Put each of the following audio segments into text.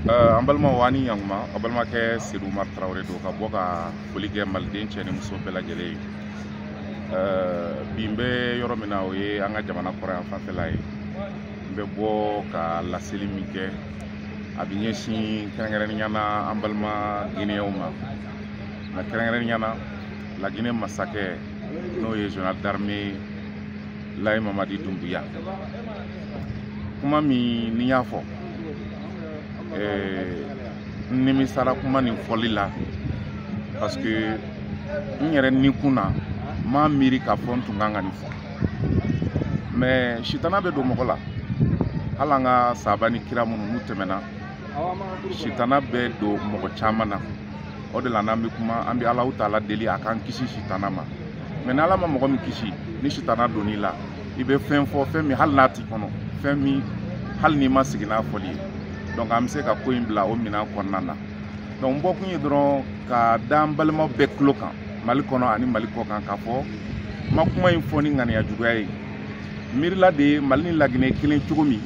Ambalma wani yangma abalma ke Seydou Oumar Traoré do ka boka folige malden ceni muso bela jele bimbe yoro mina o ye anga jamana kore en fa felay mbe bo ka la selimike abinye sin kerengere nyana ambalma Guinéen ma na kerengere nyana la Guinée massacre no ye journal d'armée Laye Mamadi Doumbouya kuma mi ni ya fo nimi sara kuma ni foli la parce que nyere ni kuna ma miri ka fon tunganga ni fo mais shitana be do mokola halanga sabani kiramu nu temena shitana be do moko chamana o de la nambi kuma ambi Allah taala deli akan kisi shitana ma mais nala ma moko mi kisi ni shitana doni la ibe fen fo fen mi hal nati kono fen mi hal ni ma sigina foli donc am se ka ko imbla o mina konnana donc mbokku ñi dron ka dambalma beklo kan mali kono ani mali ko kan ka fo makuma infoni ngani ya jugay mirla de malni lagine kilin cugumi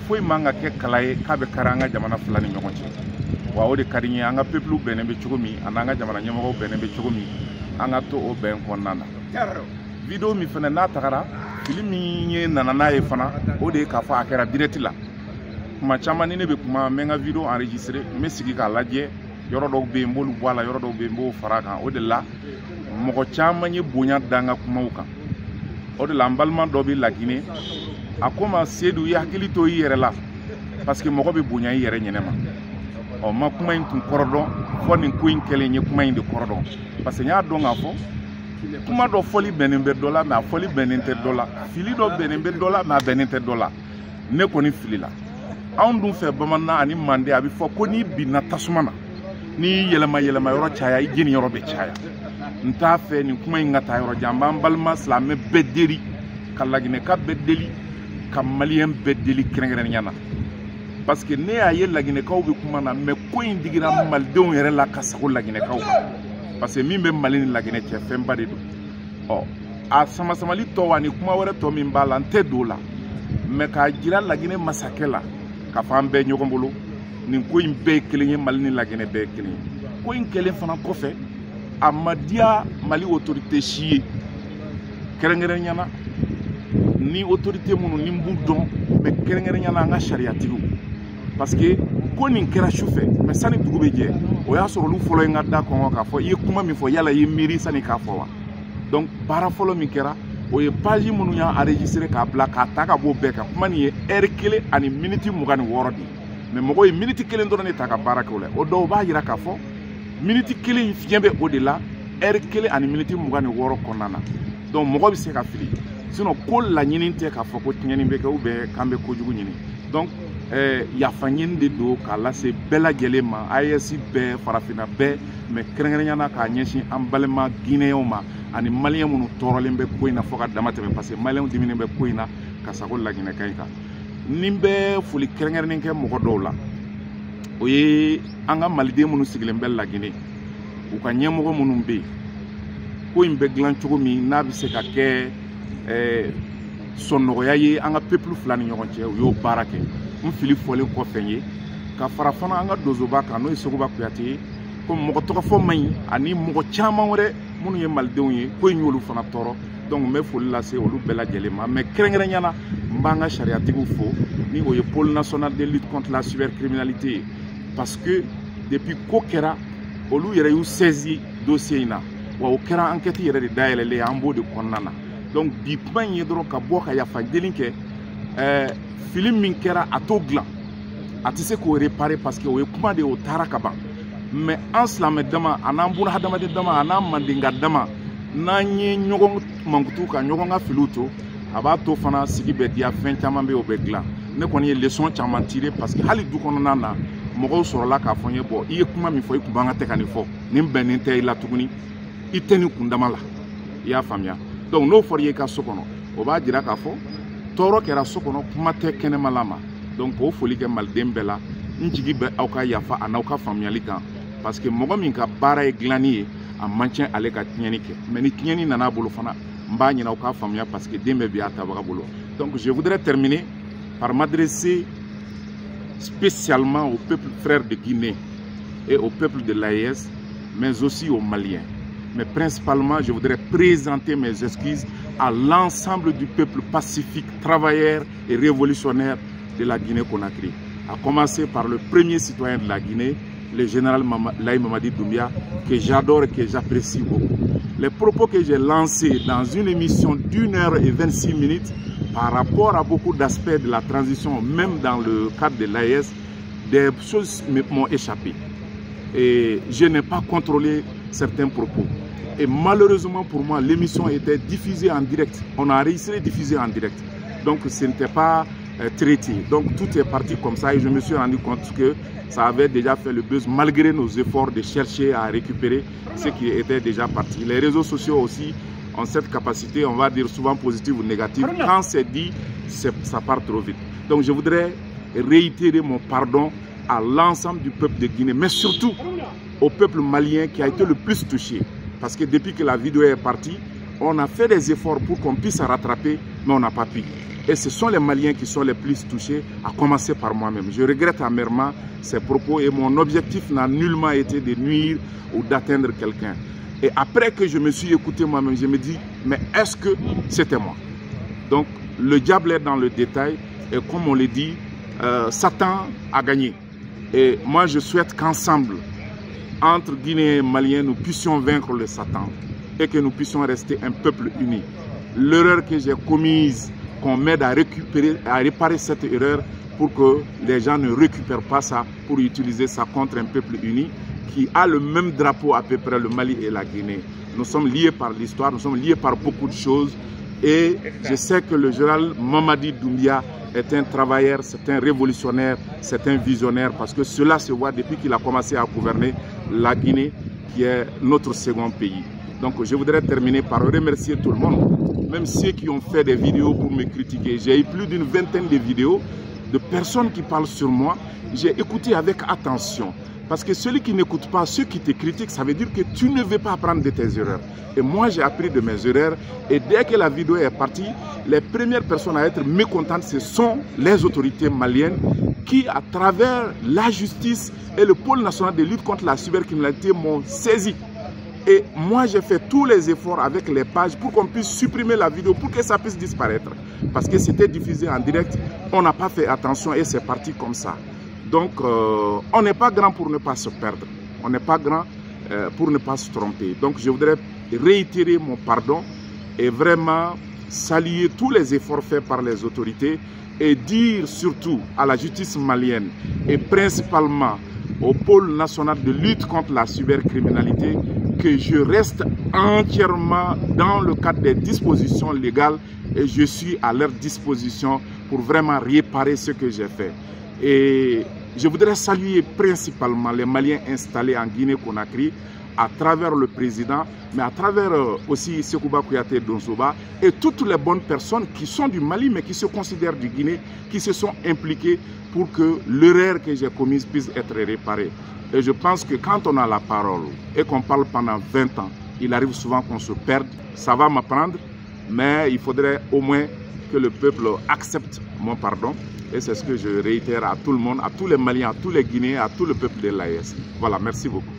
foy manga ke kalaye kabe karanga jamana fulani ñogonci wa o de kariñe anga peuple benen be cugumi ananga jamana ñomo benen be cugumi anga to o ben konnana video mi fana na tagara filmi ñe nanana e fana o de ka fa akera direct la kuma chamani ne be kuma menga video enregistrer me sigi ka lajje yoro do be mbolu wala yoro do be mbo faraka o de la moko chamani bonya danga kuma uka o de la mbalma do bi la Guinée akoma Seydou ya hakilito yere la parce que moko be bonya yere nyenema o ma kuma in korodon fo ni kuin kele nye kuma inde korodon parce que nya do nga fo kuma do foli benembe dola na foli benente dola fili do benembe dola na benente dola ne koni fili la an dun fɛ bamanan ani mande a bɛ fɔ ko ni binna tasuma na ni yɛlɛma yɔrɔ caya i jeni yɔrɔ bɛ caya n t'a fɛ nin kuma in ka taa yɔrɔ jan b'an balima silamɛ bɛɛ deli ka laginɛka bɛɛ deli ka maliyɛn bɛɛ deli kɛrɛnkɛrɛnnenya na parce que ne y'a ye laginɛkaw bɛ kuma na mais ko in digira malidenw yɛrɛ la ka sago laginɛkaw kan parce que min bɛ mali ni laginɛ cɛ fɛnba de don ɔ a samasamali tɔ ani kuma wɛrɛ tɔ min b'a la n tɛ don o la mais k'a jira laginɛ masakɛ la ka fan bɛɛ ɲɔgɔn bolo nin ko in bɛɛ kelen ye mali ni laginɛ bɛɛ kelen ye ko in kelen fana kɔfɛ a ma diya mali autorité si ye kɛrɛnkɛrɛnnenya ni autorité minnu ni b'u dɔn mais kɛrɛnkɛrɛnnenya an ka sariyatigiw parce que ko nin kɛra sufɛ mais sani dugu bɛ jɛ o y'a sɔrɔ olu fɔlɔ ye n ka da kɔngɔ k'a fɔ i ye kuma min fɔ yala i ye miiri sani k'a fɔ wa donc baara fɔlɔ min kɛra o ye page minnu y'a enregistré k'a bila k'a ta ka bɔ bɛɛ kan kuma nin ye heure 1 ani minute 26 de mais mɔgɔ ye minute 1 dɔrɔn de ta ka baara kɛ o la o dɔw b'a jira k'a fɔ minute 1 fiɲɛ bɛ o de la heure 1 ani minute 26 kɔnɔna na donc mɔgɔ bɛ se ka fili sinon ko laɲini tɛ k'a fɔ ko tiɲɛni bɛ kɛ ou bien k'an bɛ kojugu ɲini donc yafa ɲini de don k'a lase bɛɛ lajɛlen ma AES bɛɛ farafinna bɛɛ mais kɛrɛnkɛrɛnnenya na k'a ɲɛsin an balima Guinéenw ma ani maliyɛn minnu tɔɔrɔlen bɛ ko in na fo ka dama tɛmɛ parce que maliyɛnw diminen bɛ ko in na ka sago laginɛka in kan ni bɛ foli kɛrɛnkɛrɛnnen kɛ mɔgɔ dɔw la o ye an ka maliden minnu sigilen bɛ Laginɛ u ka ɲɛmɔgɔ minnu bɛ yen ko in bɛ dilan cogo min n'a bɛ se ka kɛ sɔnnɔgɔya ye an ka peuple fila ni ɲɔgɔn cɛ u y'o baara kɛ n fili fɔlen kɔfɛ n ye ka fara fana an ka donsoba kan n'o ye Seguba Kuyate ye ko mɔgɔ tɔgɔ fɔ man ɲi ani mɔgɔ caman wɛrɛ minnu ye malidenw ye ko in y'olu fana tɔɔrɔ donc n bɛ foli lase olu bɛɛ lajɛlen ma mais kɛrɛnkɛrɛnnenya na n b'an ka sariyatigiw fo ni o ye pôle national de lutte contre la cybercriminalité ye parce que depuis ko kɛra olu yɛrɛ y'u saisi dossier in na wa o kɛra enquête yɛrɛ de dayɛlɛlen an b'o de kɔnɔna na donc bi kuma in ye dɔrɔn ka bɔ ka yafa deli kɛ fili min kɛra a t'o dilan a tɛ se k'o réparer parce que o ye kuma de ye o taara ka ban mais an silamɛ dama a n'an buna hadamaden dama a n'an mandenka dama n'an ye ɲɔgɔn mankutu ka ɲɔgɔn ka filiw to a b'a to fana sigi bɛ diya fɛn caman bɛ yen o bɛ dilan ne kɔni ye leçon caman tiré parce que hali du kɔnɔna na mɔgɔw sɔrɔla k'a fɔ n ye bon i ye kuma min fɔ i kun b'an ka tɛ ka nin fɔ nin bɛnnen tɛ i la tuguni i tɛ nin kundama la i y'a faamuya donc n'o fɔra i ye i ka so kɔnɔ o b'a jira k'a fɔ tɔɔrɔ kɛra so kɔnɔ kuma tɛ kɛnɛmala ma donc k'o foli kɛ maliden bɛɛ la n jigi bɛ aw ka yafa a n'aw ka faamuyali kan parce que mɔgɔ min ka baara ye dilanni ye a man tiɲɛ ale ka tiɲɛni kɛ mais ni tiɲɛni nana bolo fana n b'a ɲini aw k'a faamuya parce que den bɛɛ bɛ a tabaga bolo donc je voudrais terminer par m'adresser spécialement au peuple frère de Guinée et au peuple de l'AES, mais aussi aux Maliens. Mais principalement, je voudrais présenter mes excuses à l'ensemble du peuple pacifique, travailleur et révolutionnaire de la Guinée-Conakry. À commencer par le premier citoyen de la Guinée, le général Laye Mamadi Doumbia, que j'adore et que j'apprécie beaucoup. Les propos que j'ai lancés dans une émission d'1h26 par rapport à beaucoup d'aspects de la transition, même dans le cadre de l'AES, des choses m'ont échappé. Et je n'ai pas contrôlé certains propos. Et malheureusement pour moi, l'émission était diffusée en direct. On a réussi à la diffuser en direct. Donc ce n'était pas traité. Donc tout est parti comme ça et je me suis rendu compte que ça avait déjà fait le buzz malgré nos efforts de chercher à récupérer ce qui était déjà parti. Les réseaux sociaux aussi ont cette capacité, on va dire souvent positive ou négative. Quand c'est dit, ça part trop vite. Donc je voudrais réitérer mon pardon à l'ensemble du peuple de Guinée, mais surtout au peuple malien qui a été le plus touché. Parce que depuis que la vidéo est partie, on a fait des efforts pour qu'on puisse se rattraper, mais on n'a pas pu. Et ce sont les Maliens qui sont les plus touchés, à commencer par moi-même. Je regrette amèrement ces propos et mon objectif n'a nullement été de nuire ou d'atteindre quelqu'un. Et après que je me suis écouté moi-même, je me dis, mais est-ce que c'était moi? Donc, le diable est dans le détail et comme on le dit, Satan a gagné. Et moi, je souhaite qu'ensemble, entre Guinéens et Maliens, nous puissions vaincre le Satan et que nous puissions rester un peuple uni. L'erreur que j'ai commise, qu'on m'aide à réparer cette erreur pour que les gens ne récupèrent pas ça pour utiliser ça contre un peuple uni qui a le même drapeau à peu près, le Mali et la Guinée. Nous sommes liés par l'histoire, nous sommes liés par beaucoup de choses et je sais que le général Mamadi Doumbia est un travailleur, c'est un révolutionnaire, c'est un visionnaire parce que cela se voit depuis qu'il a commencé à gouverner la Guinée qui est notre second pays. Donc je voudrais terminer par remercier tout le monde, même ceux qui ont fait des vidéos pour me critiquer. J'ai eu plus d'une vingtaine de vidéos de personnes qui parlent sur moi. J'ai écouté avec attention. Parce que celui qui n'écoute pas, ceux qui te critiquent, ça veut dire que tu ne veux pas apprendre de tes erreurs. Et moi, j'ai appris de mes erreurs. Et dès que la vidéo est partie, les premières personnes à être mécontentes, ce sont les autorités maliennes qui, à travers la justice et le pôle national de lutte contre la cybercriminalité, m'ont saisi. Et moi, j'ai fait tous les efforts avec les pages pour qu'on puisse supprimer la vidéo, pour que ça puisse disparaître. Parce que c'était diffusé en direct, on n'a pas fait attention et c'est parti comme ça. Donc, on n'est pas grand pour ne pas se perdre. On n'est pas grand pour ne pas se tromper. Donc, je voudrais réitérer mon pardon et vraiment saluer tous les efforts faits par les autorités et dire surtout à la justice malienne et principalement au pôle national de lutte contre la cybercriminalité que je reste entièrement dans le cadre des dispositions légales et je suis à leur disposition pour vraiment réparer ce que j'ai fait. Et je voudrais saluer principalement les Maliens installés en Guinée-Conakry à travers le président, mais à travers aussi Sekouba Kouyaté Donsoba et toutes les bonnes personnes qui sont du Mali mais qui se considèrent du Guinée, qui se sont impliquées pour que l'erreur que j'ai commise puisse être réparée. Et je pense que quand on a la parole et qu'on parle pendant 20 ans, il arrive souvent qu'on se perde. Ça va m'apprendre, mais il faudrait au moins que le peuple accepte mon pardon. Et c'est ce que je réitère à tout le monde, à tous les Maliens, à tous les Guinéens, à tout le peuple de l'AES. Voilà, merci beaucoup.